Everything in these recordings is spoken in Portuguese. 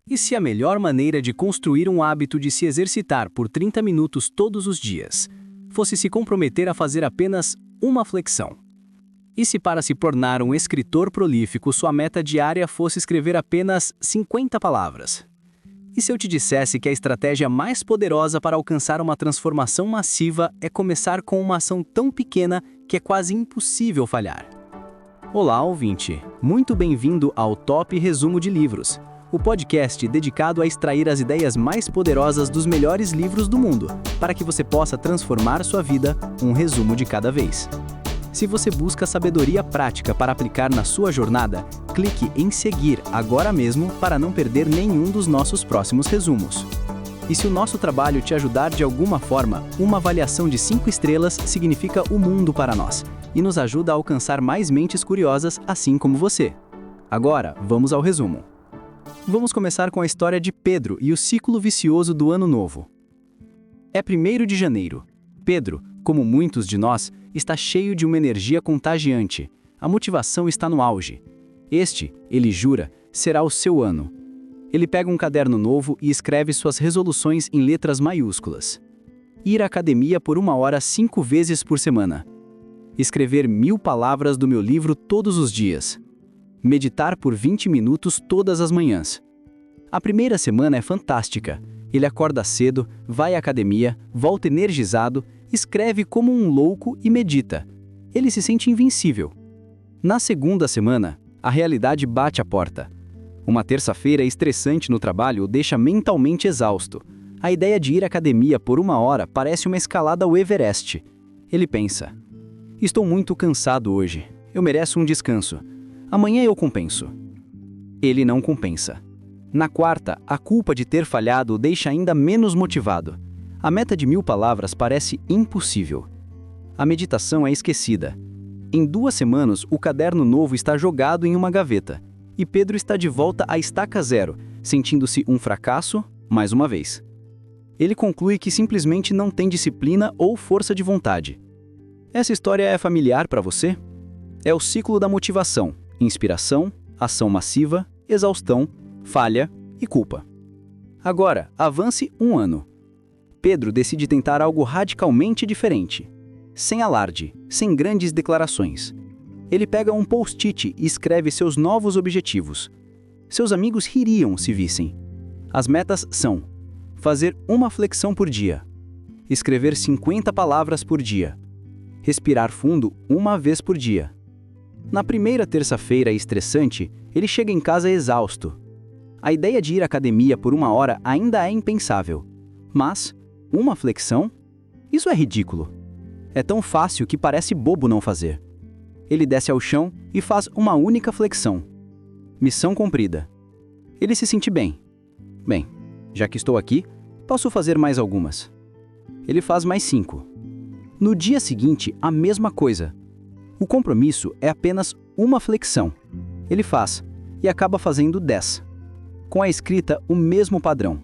E se a melhor maneira de construir um hábito de se exercitar por 30 minutos todos os dias fosse se comprometer a fazer apenas uma flexão? E se para se tornar um escritor prolífico sua meta diária fosse escrever apenas 50 palavras? E se eu te dissesse que a estratégia mais poderosa para alcançar uma transformação massiva é começar com uma ação tão pequena que é quase impossível falhar? Olá, ouvinte! Muito bem-vindo ao Top Resumo de Livros, o podcast dedicado a extrair as ideias mais poderosas dos melhores livros do mundo, para que você possa transformar sua vida um resumo de cada vez. Se você busca sabedoria prática para aplicar na sua jornada, clique em seguir agora mesmo para não perder nenhum dos nossos próximos resumos. E se o nosso trabalho te ajudar de alguma forma, uma avaliação de 5 estrelas significa o mundo para nós e nos ajuda a alcançar mais mentes curiosas assim como você. Agora, vamos ao resumo. Vamos começar com a história de Pedro e o ciclo vicioso do Ano Novo. É 1º de janeiro. Pedro, como muitos de nós, está cheio de uma energia contagiante. A motivação está no auge. Este, ele jura, será o seu ano. Ele pega um caderno novo e escreve suas resoluções em letras maiúsculas. Ir à academia por 1 hora 5 vezes por semana. Escrever 1000 palavras do meu livro todos os dias. Meditar por 20 minutos todas as manhãs. A primeira semana é fantástica. Ele acorda cedo, vai à academia, volta energizado, escreve como um louco e medita. Ele se sente invencível. Na segunda semana, a realidade bate a porta. Uma terça-feira estressante no trabalho o deixa mentalmente exausto. A ideia de ir à academia por 1 hora parece uma escalada ao Everest. Ele pensa: estou muito cansado hoje. Eu mereço um descanso. Amanhã eu compenso. Ele não compensa. Na quarta, a culpa de ter falhado o deixa ainda menos motivado. A meta de 1000 palavras parece impossível. A meditação é esquecida. Em 2 semanas, o caderno novo está jogado em uma gaveta. E Pedro está de volta à estaca zero, sentindo-se um fracasso, mais uma vez. Ele conclui que simplesmente não tem disciplina ou força de vontade. Essa história é familiar para você? É o ciclo da motivação: inspiração, ação massiva, exaustão, falha e culpa. Agora, avance 1 ano. Pedro decide tentar algo radicalmente diferente. Sem alarde, sem grandes declarações. Ele pega um post-it e escreve seus novos objetivos. Seus amigos ririam se vissem. As metas são: fazer 1 flexão por dia, escrever 50 palavras por dia, respirar fundo 1 vez por dia. Na primeira terça-feira estressante, ele chega em casa exausto. A ideia de ir à academia por 1 hora ainda é impensável. Mas 1 flexão? Isso é ridículo. É tão fácil que parece bobo não fazer. Ele desce ao chão e faz uma única flexão. Missão cumprida. Ele se sente bem. Bem, já que estou aqui, posso fazer mais algumas. Ele faz mais 5. No dia seguinte, a mesma coisa. O compromisso é apenas 1 flexão. Ele faz e acaba fazendo 10. Com a escrita, o mesmo padrão.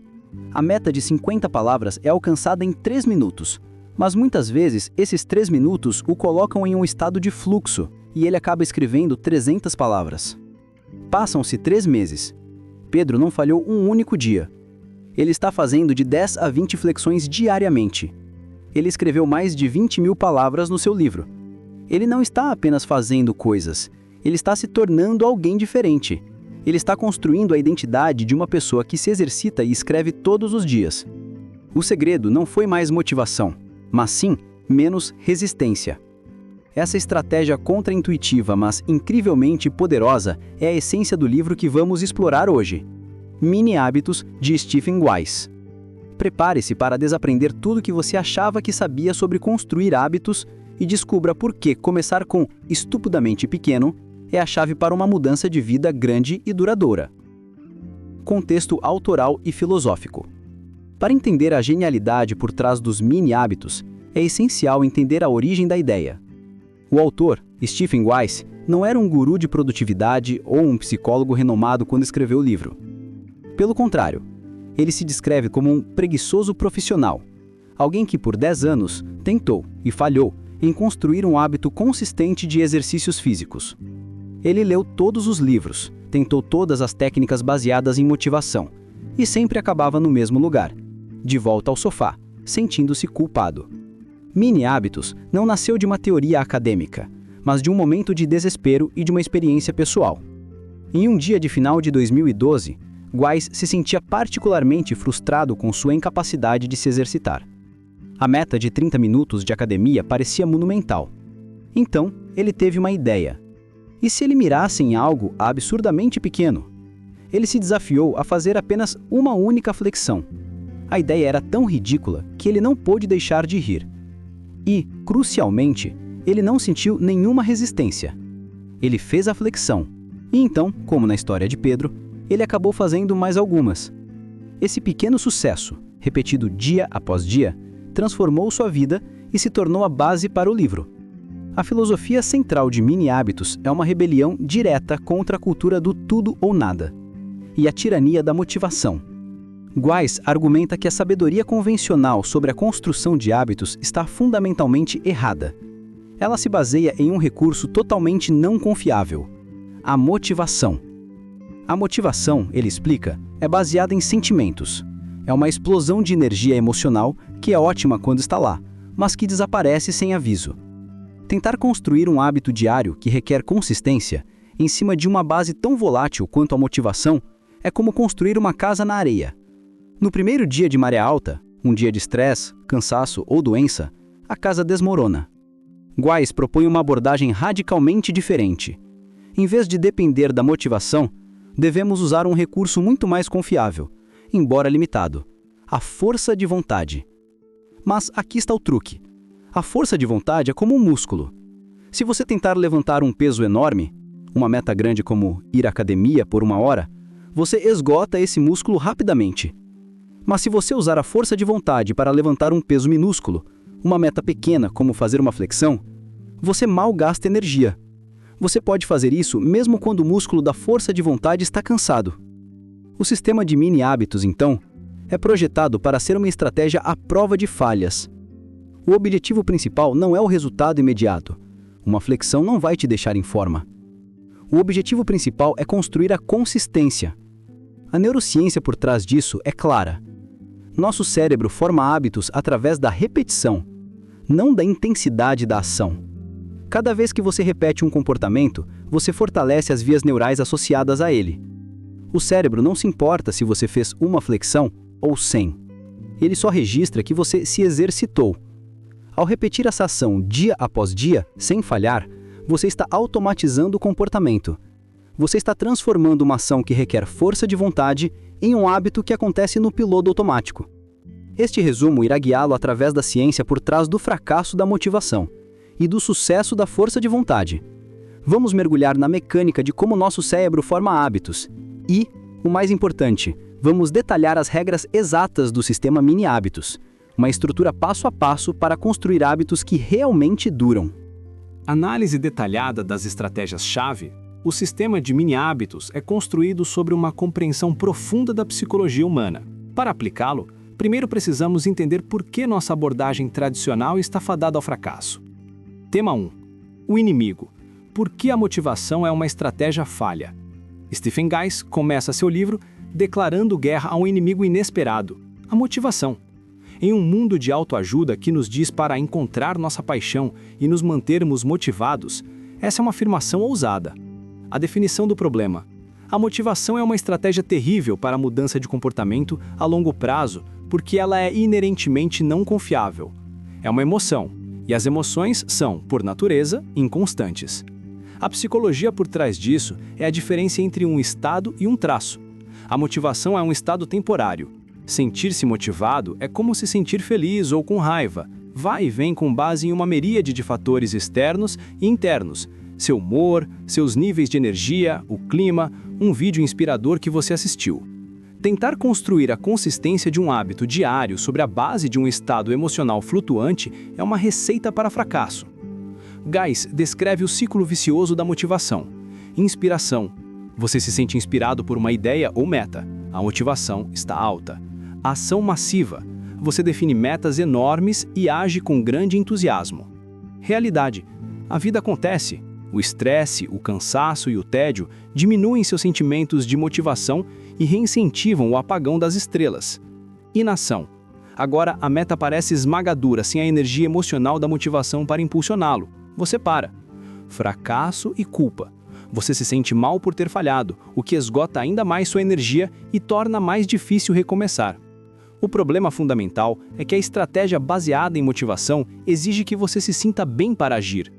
A meta de 50 palavras é alcançada em 3 minutos, mas muitas vezes esses 3 minutos o colocam em um estado de fluxo e ele acaba escrevendo 300 palavras. Passam-se 3 meses. Pedro não falhou um único dia. Ele está fazendo de 10 a 20 flexões diariamente. Ele escreveu mais de 20.000 palavras no seu livro. Ele não está apenas fazendo coisas, ele está se tornando alguém diferente. Ele está construindo a identidade de uma pessoa que se exercita e escreve todos os dias. O segredo não foi mais motivação, mas sim menos resistência. Essa estratégia contra-intuitiva, mas incrivelmente poderosa, é a essência do livro que vamos explorar hoje. Mini Hábitos, de Stephen Wise. Prepare-se para desaprender tudo que você achava que sabia sobre construir hábitos e descubra por que começar com estupidamente pequeno é a chave para uma mudança de vida grande e duradoura. Contexto autoral e filosófico. Para entender a genialidade por trás dos mini hábitos, é essencial entender a origem da ideia. O autor, Stephen Wise, não era um guru de produtividade ou um psicólogo renomado quando escreveu o livro. Pelo contrário, ele se descreve como um preguiçoso profissional, alguém que por 10 anos tentou e falhou em construir um hábito consistente de exercícios físicos. Ele leu todos os livros, tentou todas as técnicas baseadas em motivação, e sempre acabava no mesmo lugar, de volta ao sofá, sentindo-se culpado. Mini Hábitos não nasceu de uma teoria acadêmica, mas de um momento de desespero e de uma experiência pessoal. Em um dia de final de 2012, Guys se sentia particularmente frustrado com sua incapacidade de se exercitar. A meta de 30 minutos de academia parecia monumental. Então, ele teve uma ideia. E se ele mirasse em algo absurdamente pequeno? Ele se desafiou a fazer apenas uma única flexão. A ideia era tão ridícula que ele não pôde deixar de rir. E, crucialmente, ele não sentiu nenhuma resistência. Ele fez a flexão. E então, como na história de Pedro, ele acabou fazendo mais algumas. Esse pequeno sucesso, repetido dia após dia, transformou sua vida e se tornou a base para o livro. A filosofia central de Mini Hábitos é uma rebelião direta contra a cultura do tudo ou nada e a tirania da motivação. Guys argumenta que a sabedoria convencional sobre a construção de hábitos está fundamentalmente errada. Ela se baseia em um recurso totalmente não confiável: a motivação. A motivação, ele explica, é baseada em sentimentos. É uma explosão de energia emocional que é ótima quando está lá, mas que desaparece sem aviso. Tentar construir um hábito diário que requer consistência, em cima de uma base tão volátil quanto a motivação, é como construir uma casa na areia. No primeiro dia de maré alta, um dia de estresse, cansaço ou doença, a casa desmorona. Guys propõe uma abordagem radicalmente diferente. Em vez de depender da motivação, devemos usar um recurso muito mais confiável, embora limitado: a força de vontade. Mas aqui está o truque. A força de vontade é como um músculo. Se você tentar levantar um peso enorme, uma meta grande como ir à academia por 1 hora, você esgota esse músculo rapidamente. Mas se você usar a força de vontade para levantar um peso minúsculo, uma meta pequena como fazer uma flexão, você mal gasta energia. Você pode fazer isso mesmo quando o músculo da força de vontade está cansado. O sistema de Mini Hábitos, então, é projetado para ser uma estratégia à prova de falhas. O objetivo principal não é o resultado imediato. Uma flexão não vai te deixar em forma. O objetivo principal é construir a consistência. A neurociência por trás disso é clara. Nosso cérebro forma hábitos através da repetição, não da intensidade da ação. Cada vez que você repete um comportamento, você fortalece as vias neurais associadas a ele. O cérebro não se importa se você fez uma flexão ou 100. Ele só registra que você se exercitou. Ao repetir essa ação dia após dia, sem falhar, você está automatizando o comportamento. Você está transformando uma ação que requer força de vontade em um hábito que acontece no piloto automático. Este resumo irá guiá-lo através da ciência por trás do fracasso da motivação e do sucesso da força de vontade. Vamos mergulhar na mecânica de como nosso cérebro forma hábitos e, o mais importante, vamos detalhar as regras exatas do sistema Mini Hábitos, uma estrutura passo a passo para construir hábitos que realmente duram. Análise detalhada das estratégias-chave. O sistema de Mini Hábitos é construído sobre uma compreensão profunda da psicologia humana. Para aplicá-lo, primeiro precisamos entender por que nossa abordagem tradicional está fadada ao fracasso. Tema 1. O inimigo. Por que a motivação é uma estratégia falha? Stephen Guys começa seu livro declarando guerra a um inimigo inesperado: a motivação. Em um mundo de autoajuda que nos diz para encontrar nossa paixão e nos mantermos motivados, essa é uma afirmação ousada. A definição do problema. A motivação é uma estratégia terrível para a mudança de comportamento a longo prazo, porque ela é inerentemente não confiável. É uma emoção, e as emoções são, por natureza, inconstantes. A psicologia por trás disso é a diferença entre um estado e um traço. A motivação é um estado temporário. Sentir-se motivado é como se sentir feliz ou com raiva. Vai e vem com base em uma miríade de fatores externos e internos. Seu humor, seus níveis de energia, o clima, um vídeo inspirador que você assistiu. Tentar construir a consistência de um hábito diário sobre a base de um estado emocional flutuante é uma receita para fracasso. Guys descreve o ciclo vicioso da motivação. Inspiração. Você se sente inspirado por uma ideia ou meta. A motivação está alta. Ação massiva. Você define metas enormes e age com grande entusiasmo. Realidade. A vida acontece. O estresse, o cansaço e o tédio diminuem seus sentimentos de motivação e reincentivam o apagão das estrelas. Inação. Agora a meta parece esmagadora sem a energia emocional da motivação para impulsioná-lo. Você para. Fracasso e culpa. Você se sente mal por ter falhado, o que esgota ainda mais sua energia e torna mais difícil recomeçar. O problema fundamental é que a estratégia baseada em motivação exige que você se sinta bem para agir.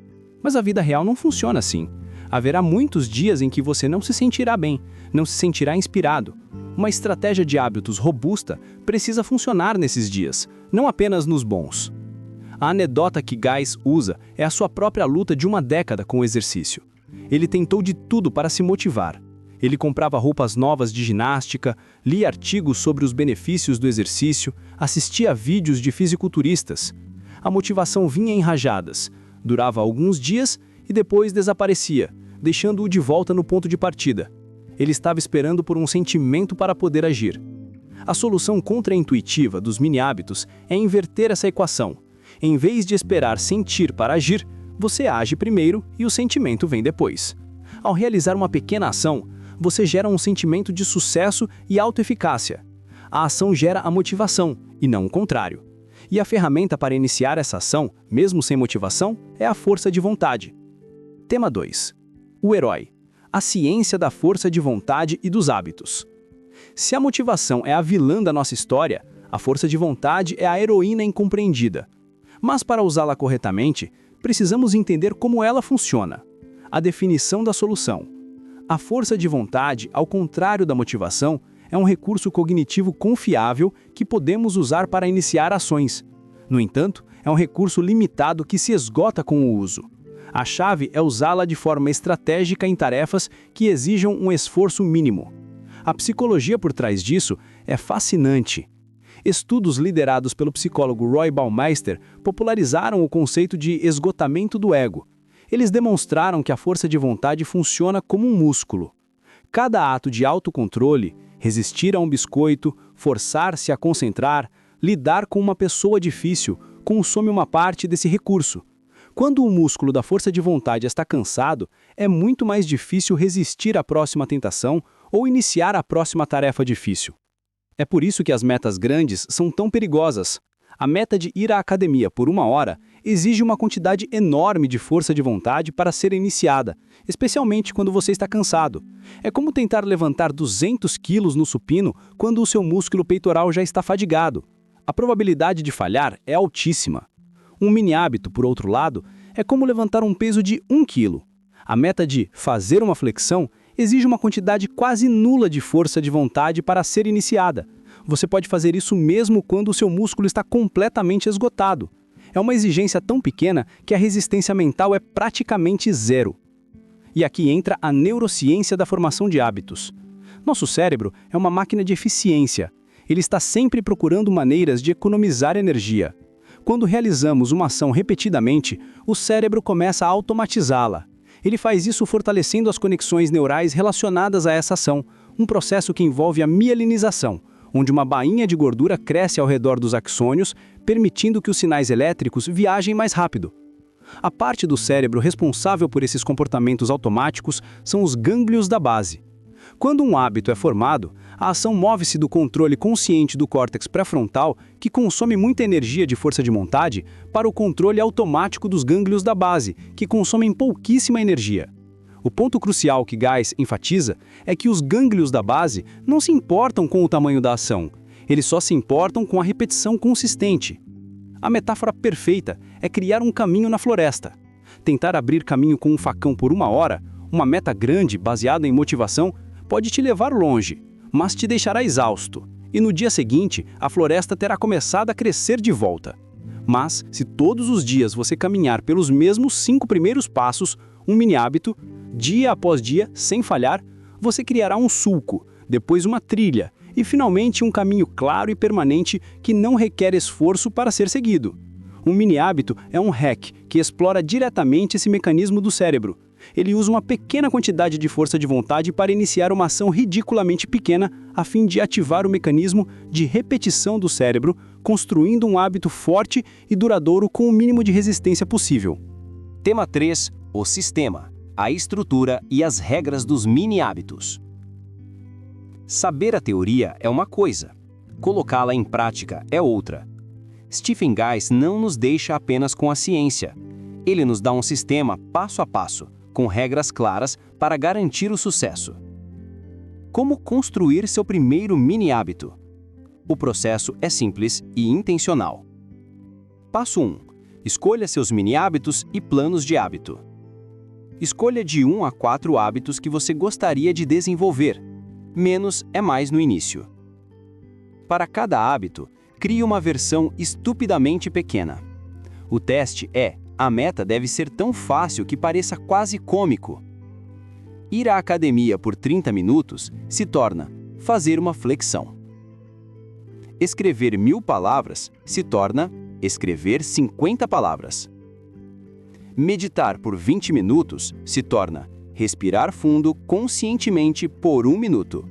Mas a vida real não funciona assim. Haverá muitos dias em que você não se sentirá bem, não se sentirá inspirado. Uma estratégia de hábitos robusta precisa funcionar nesses dias, não apenas nos bons. A anedota que Geis usa é a sua própria luta de uma década com o exercício. Ele tentou de tudo para se motivar. Ele comprava roupas novas de ginástica, lia artigos sobre os benefícios do exercício, assistia a vídeos de fisiculturistas. A motivação vinha em rajadas, durava alguns dias e depois desaparecia, deixando-o de volta no ponto de partida. Ele estava esperando por um sentimento para poder agir. A solução contraintuitiva dos mini-hábitos é inverter essa equação. Em vez de esperar sentir para agir, você age primeiro e o sentimento vem depois. Ao realizar uma pequena ação, você gera um sentimento de sucesso e autoeficácia. A ação gera a motivação, e não o contrário. E a ferramenta para iniciar essa ação, mesmo sem motivação, é a força de vontade. Tema 2. O herói. A ciência da força de vontade e dos hábitos. Se a motivação é a vilã da nossa história, a força de vontade é a heroína incompreendida. Mas para usá-la corretamente, precisamos entender como ela funciona. A definição da solução. A força de vontade, ao contrário da motivação, é um recurso cognitivo confiável que podemos usar para iniciar ações. No entanto, é um recurso limitado que se esgota com o uso. A chave é usá-la de forma estratégica em tarefas que exijam um esforço mínimo. A psicologia por trás disso é fascinante. Estudos liderados pelo psicólogo Roy Baumeister popularizaram o conceito de esgotamento do ego. Eles demonstraram que a força de vontade funciona como um músculo. Cada ato de autocontrole, resistir a um biscoito, forçar-se a concentrar, lidar com uma pessoa difícil, consome uma parte desse recurso. Quando o músculo da força de vontade está cansado, é muito mais difícil resistir à próxima tentação ou iniciar a próxima tarefa difícil. É por isso que as metas grandes são tão perigosas. A meta de ir à academia por 1 hora exige uma quantidade enorme de força de vontade para ser iniciada, especialmente quando você está cansado. É como tentar levantar 200 quilos no supino quando o seu músculo peitoral já está fadigado. A probabilidade de falhar é altíssima. Um mini hábito, por outro lado, é como levantar um peso de 1 quilo. A meta de fazer uma flexão exige uma quantidade quase nula de força de vontade para ser iniciada. Você pode fazer isso mesmo quando o seu músculo está completamente esgotado. É uma exigência tão pequena que a resistência mental é praticamente zero. E aqui entra a neurociência da formação de hábitos. Nosso cérebro é uma máquina de eficiência. Ele está sempre procurando maneiras de economizar energia. Quando realizamos uma ação repetidamente, o cérebro começa a automatizá-la. Ele faz isso fortalecendo as conexões neurais relacionadas a essa ação, um processo que envolve a mielinização, onde uma bainha de gordura cresce ao redor dos axônios, permitindo que os sinais elétricos viajem mais rápido. A parte do cérebro responsável por esses comportamentos automáticos são os gânglios da base. Quando um hábito é formado, a ação move-se do controle consciente do córtex pré-frontal, que consome muita energia de força de vontade, para o controle automático dos gânglios da base, que consomem pouquíssima energia. O ponto crucial que Geis enfatiza é que os gânglios da base não se importam com o tamanho da ação, eles só se importam com a repetição consistente. A metáfora perfeita é criar um caminho na floresta. Tentar abrir caminho com um facão por 1 hora, uma meta grande baseada em motivação, pode te levar longe, mas te deixará exausto, e no dia seguinte a floresta terá começado a crescer de volta. Mas, se todos os dias você caminhar pelos mesmos 5 primeiros passos, um mini hábito, dia após dia, sem falhar, você criará um sulco, depois uma trilha e finalmente um caminho claro e permanente que não requer esforço para ser seguido. Um mini hábito é um hack que explora diretamente esse mecanismo do cérebro. Ele usa uma pequena quantidade de força de vontade para iniciar uma ação ridiculamente pequena a fim de ativar o mecanismo de repetição do cérebro, construindo um hábito forte e duradouro com o mínimo de resistência possível. Tema 3. O sistema. a estrutura e as regras dos mini-hábitos. Saber a teoria é uma coisa, colocá-la em prática é outra. Stephen Guys não nos deixa apenas com a ciência. Ele nos dá um sistema passo a passo, com regras claras para garantir o sucesso. Como construir seu primeiro mini-hábito? O processo é simples e intencional. Passo 1. Escolha seus mini-hábitos e planos de hábito. Escolha de 1 a 4 hábitos que você gostaria de desenvolver. Menos é mais no início. Para cada hábito, crie uma versão estupidamente pequena. O teste é: a meta deve ser tão fácil que pareça quase cômico. Ir à academia por 30 minutos se torna fazer uma flexão. Escrever 1000 palavras se torna escrever 50 palavras. Meditar por 20 minutos se torna respirar fundo conscientemente por 1 minuto.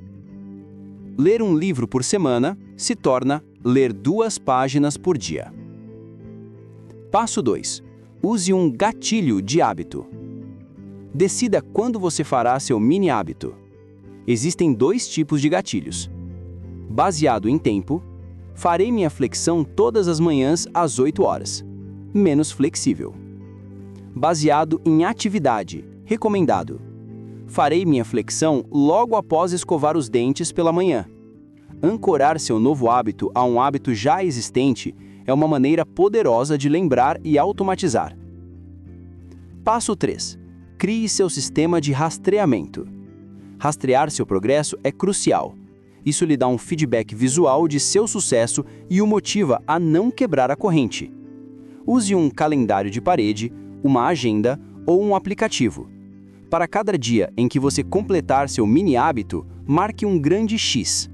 Ler um livro por semana se torna ler 2 páginas por dia. Passo 2. Use um gatilho de hábito. Decida quando você fará seu mini hábito. Existem 2 tipos de gatilhos. Baseado em tempo, farei minha flexão todas as manhãs às 8 horas. Menos flexível. Baseado em atividade, recomendado. Farei minha flexão logo após escovar os dentes pela manhã. Ancorar seu novo hábito a um hábito já existente é uma maneira poderosa de lembrar e automatizar. Passo 3. Crie seu sistema de rastreamento. Rastrear seu progresso é crucial. Isso lhe dá um feedback visual de seu sucesso e o motiva a não quebrar a corrente. Use um calendário de parede, uma agenda ou um aplicativo. Para cada dia em que você completar seu mini hábito, marque um grande X.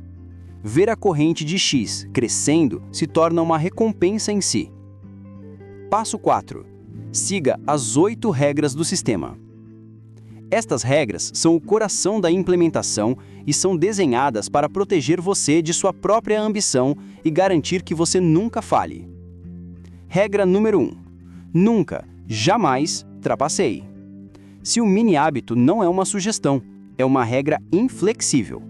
Ver a corrente de X crescendo se torna uma recompensa em si. Passo 4. Siga as 8 regras do sistema. Estas regras são o coração da implementação e são desenhadas para proteger você de sua própria ambição e garantir que você nunca falhe. Regra número 1. Nunca, jamais, trapaceie. Se o mini hábito não é uma sugestão, é uma regra inflexível.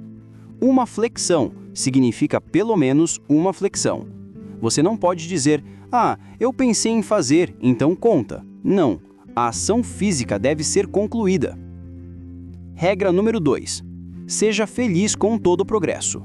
Uma flexão significa pelo menos uma flexão. Você não pode dizer: "Ah, eu pensei em fazer, então conta". Não, a ação física deve ser concluída. Regra número 2. Seja feliz com todo o progresso.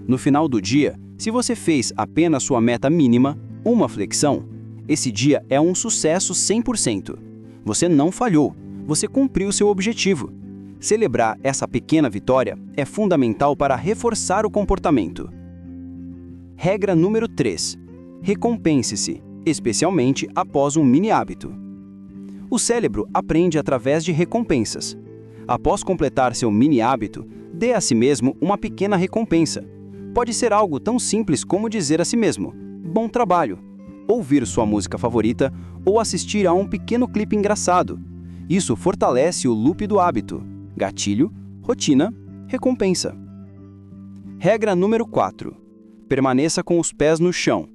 No final do dia, se você fez apenas sua meta mínima, uma flexão, esse dia é um sucesso 100%. Você não falhou, você cumpriu seu objetivo. Celebrar essa pequena vitória é fundamental para reforçar o comportamento. Regra número 3. Recompense-se, especialmente após um mini hábito. O cérebro aprende através de recompensas. Após completar seu mini hábito, dê a si mesmo uma pequena recompensa. Pode ser algo tão simples como dizer a si mesmo: "Bom trabalho", ouvir sua música favorita ou assistir a um pequeno clipe engraçado. Isso fortalece o loop do hábito. Gatilho, rotina, recompensa. Regra número 4. Permaneça com os pés no chão.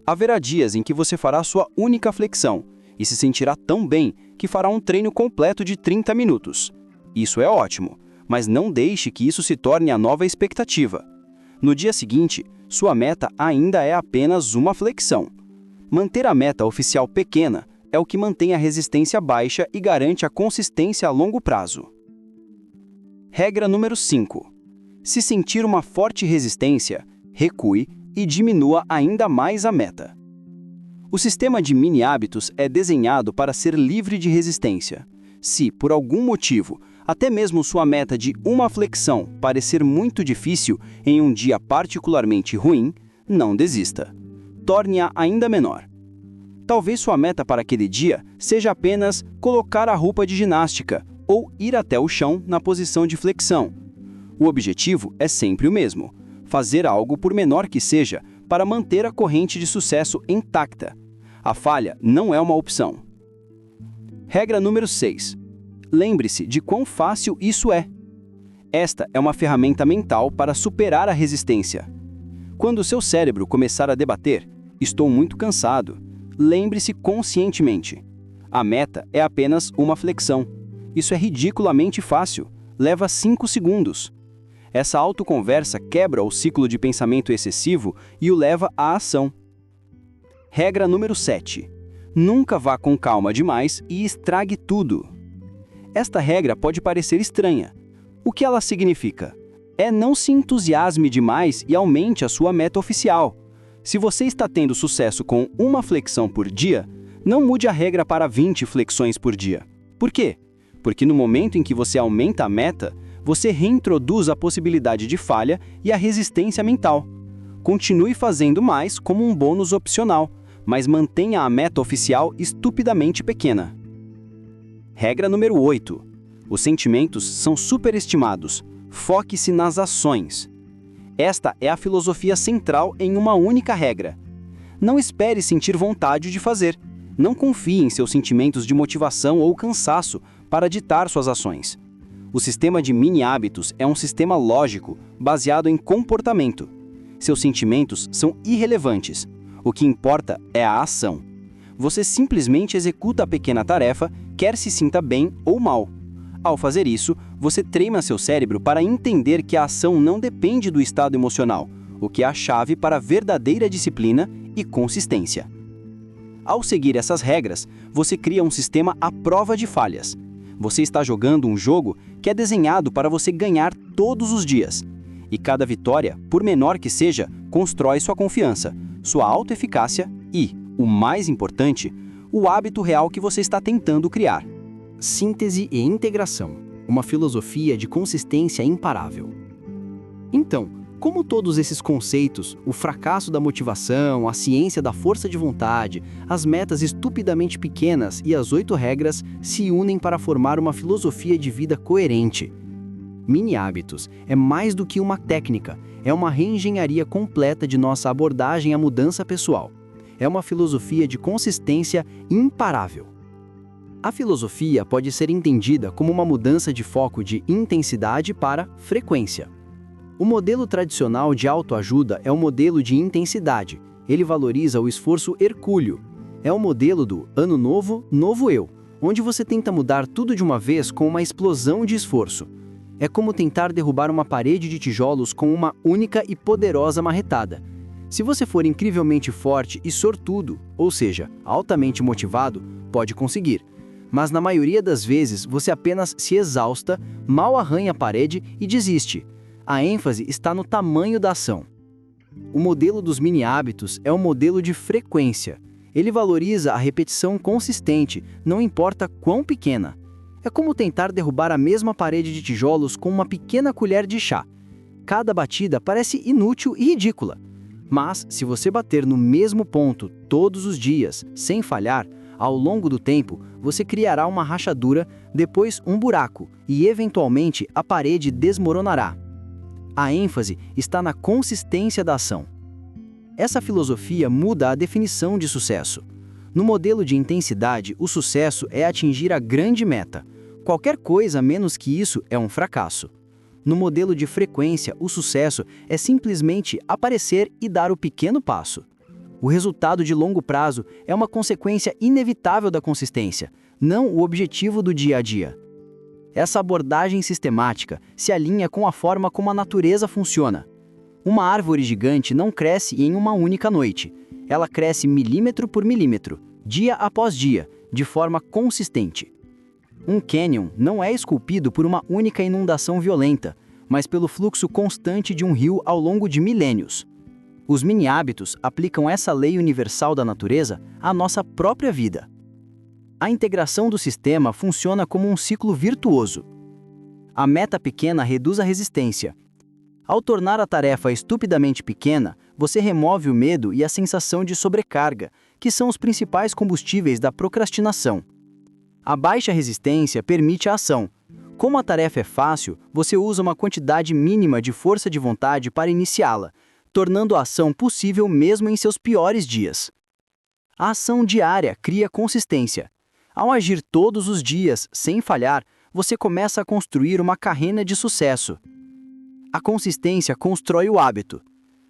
Haverá dias em que você fará sua única flexão e se sentirá tão bem que fará um treino completo de 30 minutos. Isso é ótimo, mas não deixe que isso se torne a nova expectativa. No dia seguinte, sua meta ainda é apenas uma flexão. Manter a meta oficial pequena é o que mantém a resistência baixa e garante a consistência a longo prazo. Regra número 5. Se sentir uma forte resistência, recue e diminua ainda mais a meta. O sistema de mini hábitos é desenhado para ser livre de resistência. Se, por algum motivo, até mesmo sua meta de uma flexão parecer muito difícil em um dia particularmente ruim, não desista. Torne-a ainda menor. Talvez sua meta para aquele dia seja apenas colocar a roupa de ginástica ou ir até o chão na posição de flexão. O objetivo é sempre o mesmo: fazer algo, por menor que seja, para manter a corrente de sucesso intacta. A falha não é uma opção. Regra número 6. Lembre-se de quão fácil isso é. Esta é uma ferramenta mental para superar a resistência. Quando seu cérebro começar a debater: "Estou muito cansado", lembre-se conscientemente: a meta é apenas uma flexão. Isso é ridiculamente fácil. Leva 5 segundos. Essa autoconversa quebra o ciclo de pensamento excessivo e o leva à ação. Regra número 7. Nunca vá com calma demais e estrague tudo. Esta regra pode parecer estranha. O que ela significa? Não se entusiasme demais e aumente a sua meta oficial. Se você está tendo sucesso com uma flexão por dia, não mude a regra para 20 flexões por dia. Por quê? Porque no momento em que você aumenta a meta, você reintroduz a possibilidade de falha e a resistência mental. Continue fazendo mais como um bônus opcional, mas mantenha a meta oficial estupidamente pequena. Regra número 8. Os sentimentos são superestimados. Foque-se nas ações. Esta é a filosofia central em uma única regra. Não espere sentir vontade de fazer. Não confie em seus sentimentos de motivação ou cansaço para ditar suas ações. O sistema de mini-hábitos é um sistema lógico, baseado em comportamento. Seus sentimentos são irrelevantes. O que importa é a ação. Você simplesmente executa a pequena tarefa, quer se sinta bem ou mal. Ao fazer isso, você treina seu cérebro para entender que a ação não depende do estado emocional, o que é a chave para a verdadeira disciplina e consistência. Ao seguir essas regras, você cria um sistema à prova de falhas. Você está jogando um jogo que é desenhado para você ganhar todos os dias. E cada vitória, por menor que seja, constrói sua confiança, sua autoeficácia e, o mais importante, o hábito real que você está tentando criar. Síntese e integração, uma filosofia de consistência imparável. Então, como todos esses conceitos, o fracasso da motivação, a ciência da força de vontade, as metas estupidamente pequenas e as 8 regras se unem para formar uma filosofia de vida coerente? Mini hábitos é mais do que uma técnica, é uma reengenharia completa de nossa abordagem à mudança pessoal. É uma filosofia de consistência imparável. A filosofia pode ser entendida como uma mudança de foco de intensidade para frequência. O modelo tradicional de autoajuda é o modelo de intensidade. Ele valoriza o esforço hercúleo. É o modelo do ano novo, novo eu, onde você tenta mudar tudo de uma vez com uma explosão de esforço. É como tentar derrubar uma parede de tijolos com uma única e poderosa marretada. Se você for incrivelmente forte e sortudo, ou seja, altamente motivado, pode conseguir. Mas na maioria das vezes você apenas se exausta, mal arranha a parede e desiste. A ênfase está no tamanho da ação. O modelo dos mini-hábitos é um modelo de frequência. Ele valoriza a repetição consistente, não importa quão pequena. É como tentar derrubar a mesma parede de tijolos com uma pequena colher de chá. Cada batida parece inútil e ridícula. Mas, se você bater no mesmo ponto todos os dias, sem falhar, ao longo do tempo, você criará uma rachadura, depois um buraco, e eventualmente a parede desmoronará. A ênfase está na consistência da ação. Essa filosofia muda a definição de sucesso. No modelo de intensidade, o sucesso é atingir a grande meta. Qualquer coisa menos que isso é um fracasso. No modelo de frequência, o sucesso é simplesmente aparecer e dar o pequeno passo. O resultado de longo prazo é uma consequência inevitável da consistência, não o objetivo do dia a dia. Essa abordagem sistemática se alinha com a forma como a natureza funciona. Uma árvore gigante não cresce em uma única noite. Ela cresce milímetro por milímetro, dia após dia, de forma consistente. Um cânion não é esculpido por uma única inundação violenta, mas pelo fluxo constante de um rio ao longo de milênios. Os mini-hábitos aplicam essa lei universal da natureza à nossa própria vida. A integração do sistema funciona como um ciclo virtuoso. A meta pequena reduz a resistência. Ao tornar a tarefa estupidamente pequena, você remove o medo e a sensação de sobrecarga, que são os principais combustíveis da procrastinação. A baixa resistência permite a ação. Como a tarefa é fácil, você usa uma quantidade mínima de força de vontade para iniciá-la, tornando a ação possível mesmo em seus piores dias. A ação diária cria consistência. Ao agir todos os dias, sem falhar, você começa a construir uma carreira de sucesso. A consistência constrói o hábito.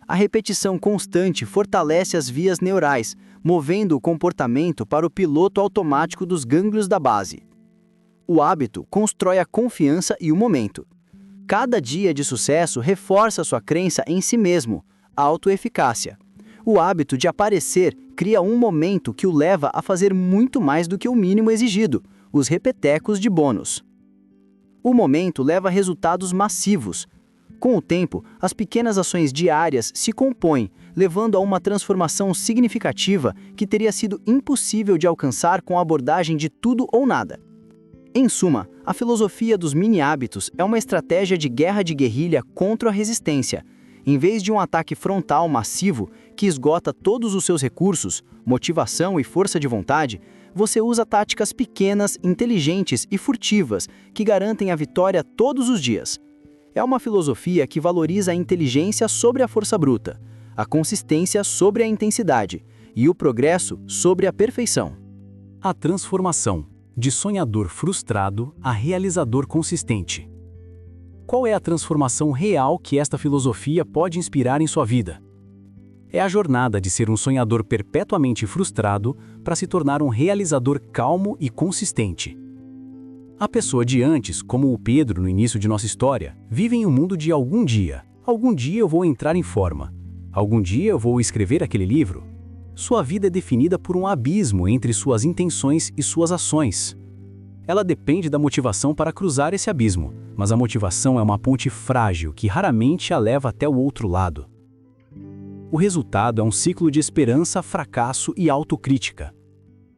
A repetição constante fortalece as vias neurais, movendo o comportamento para o piloto automático dos gânglios da base. O hábito constrói a confiança e o momento. Cada dia de sucesso reforça sua crença em si mesmo, a autoeficácia. O hábito de aparecer cria um momento que o leva a fazer muito mais do que o mínimo exigido, os repetecos de bônus. O momento leva a resultados massivos. Com o tempo, as pequenas ações diárias se compõem, levando a uma transformação significativa que teria sido impossível de alcançar com a abordagem de tudo ou nada. Em suma, a filosofia dos mini-hábitos é uma estratégia de guerra de guerrilha contra a resistência. Em vez de um ataque frontal massivo que esgota todos os seus recursos, motivação e força de vontade, você usa táticas pequenas, inteligentes e furtivas que garantem a vitória todos os dias. É uma filosofia que valoriza a inteligência sobre a força bruta, a consistência sobre a intensidade e o progresso sobre a perfeição. A transformação, de sonhador frustrado a realizador consistente. Qual é a transformação real que esta filosofia pode inspirar em sua vida? É a jornada de ser um sonhador perpetuamente frustrado para se tornar um realizador calmo e consistente. A pessoa de antes, como o Pedro no início de nossa história, vive em um mundo de algum dia eu vou entrar em forma, algum dia eu vou escrever aquele livro. Sua vida é definida por um abismo entre suas intenções e suas ações. Ela depende da motivação para cruzar esse abismo, mas a motivação é uma ponte frágil que raramente a leva até o outro lado. O resultado é um ciclo de esperança, fracasso e autocrítica.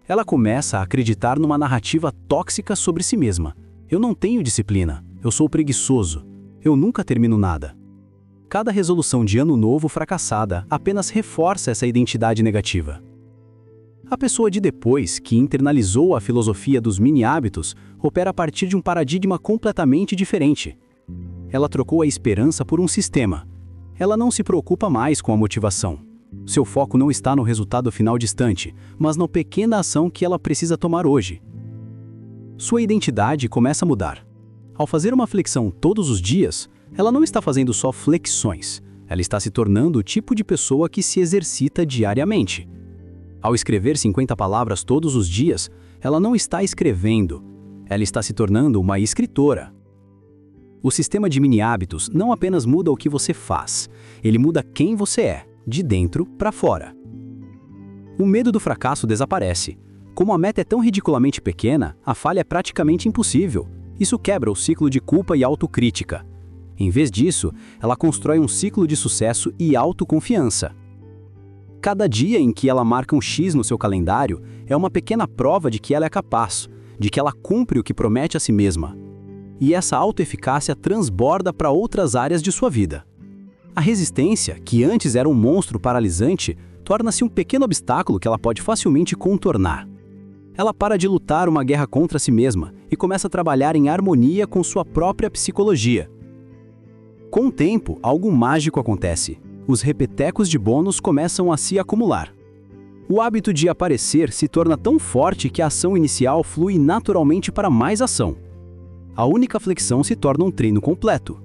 Ela começa a acreditar numa narrativa tóxica sobre si mesma. Eu não tenho disciplina, eu sou preguiçoso, eu nunca termino nada. Cada resolução de ano novo fracassada apenas reforça essa identidade negativa. A pessoa de depois, que internalizou a filosofia dos mini-hábitos, opera a partir de um paradigma completamente diferente. Ela trocou a esperança por um sistema. Ela não se preocupa mais com a motivação. Seu foco não está no resultado final distante, mas na pequena ação que ela precisa tomar hoje. Sua identidade começa a mudar. Ao fazer uma flexão todos os dias, ela não está fazendo só flexões, ela está se tornando o tipo de pessoa que se exercita diariamente. Ao escrever 50 palavras todos os dias, ela não está escrevendo, ela está se tornando uma escritora. O sistema de mini-hábitos não apenas muda o que você faz, ele muda quem você é, de dentro para fora. O medo do fracasso desaparece. Como a meta é tão ridiculamente pequena, a falha é praticamente impossível. Isso quebra o ciclo de culpa e autocrítica. Em vez disso, ela constrói um ciclo de sucesso e autoconfiança. Cada dia em que ela marca um X no seu calendário é uma pequena prova de que ela é capaz, de que ela cumpre o que promete a si mesma. E essa autoeficácia transborda para outras áreas de sua vida. A resistência, que antes era um monstro paralisante, torna-se um pequeno obstáculo que ela pode facilmente contornar. Ela para de lutar uma guerra contra si mesma e começa a trabalhar em harmonia com sua própria psicologia. Com o tempo, algo mágico acontece. Os repetecos de bônus começam a se acumular. O hábito de aparecer se torna tão forte que a ação inicial flui naturalmente para mais ação. A única flexão se torna um treino completo.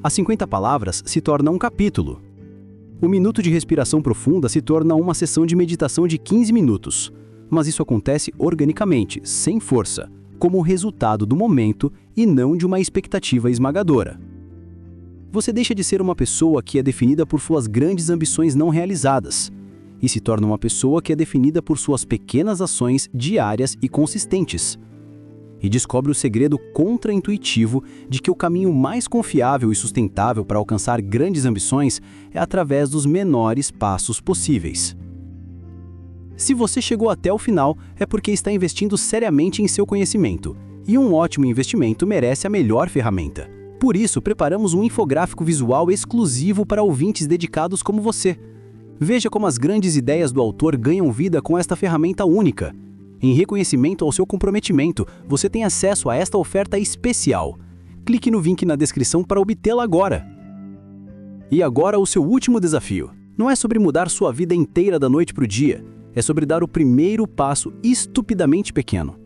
As 50 palavras se torna um capítulo. O minuto de respiração profunda se torna uma sessão de meditação de 15 minutos. Mas isso acontece organicamente, sem força, como resultado do momento e não de uma expectativa esmagadora. Você deixa de ser uma pessoa que é definida por suas grandes ambições não realizadas e se torna uma pessoa que é definida por suas pequenas ações diárias e consistentes. E descobre o segredo contra-intuitivo de que o caminho mais confiável e sustentável para alcançar grandes ambições é através dos menores passos possíveis. Se você chegou até o final, é porque está investindo seriamente em seu conhecimento, e um ótimo investimento merece a melhor ferramenta. Por isso, preparamos um infográfico visual exclusivo para ouvintes dedicados como você. Veja como as grandes ideias do autor ganham vida com esta ferramenta única. Em reconhecimento ao seu comprometimento, você tem acesso a esta oferta especial. Clique no link na descrição para obtê-la agora. E agora o seu último desafio. Não é sobre mudar sua vida inteira da noite para o dia, é sobre dar o primeiro passo estupidamente pequeno.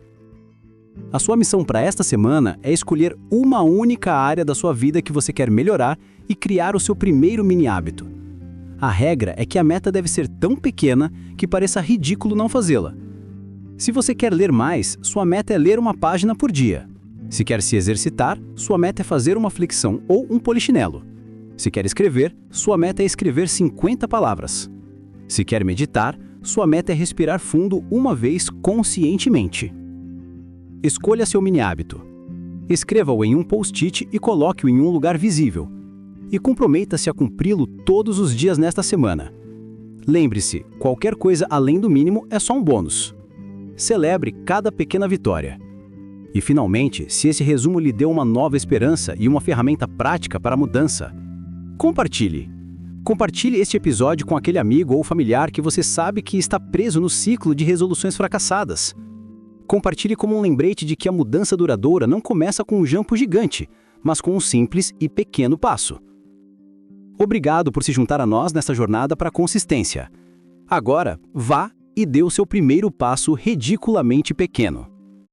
A sua missão para esta semana é escolher uma única área da sua vida que você quer melhorar e criar o seu primeiro mini-hábito. A regra é que a meta deve ser tão pequena que pareça ridículo não fazê-la. Se você quer ler mais, sua meta é ler uma página por dia. Se quer se exercitar, sua meta é fazer uma flexão ou um polichinelo. Se quer escrever, sua meta é escrever 50 palavras. Se quer meditar, sua meta é respirar fundo uma vez conscientemente. Escolha seu mini hábito. Escreva-o em um post-it e coloque-o em um lugar visível. E comprometa-se a cumpri-lo todos os dias nesta semana. Lembre-se, qualquer coisa além do mínimo é só um bônus. Celebre cada pequena vitória. E finalmente, se esse resumo lhe deu uma nova esperança e uma ferramenta prática para a mudança, compartilhe. Compartilhe este episódio com aquele amigo ou familiar que você sabe que está preso no ciclo de resoluções fracassadas. Compartilhe como um lembrete de que a mudança duradoura não começa com um jump gigante, mas com um simples e pequeno passo. Obrigado por se juntar a nós nessa jornada para a consistência. Agora, vá e dê o seu primeiro passo ridiculamente pequeno.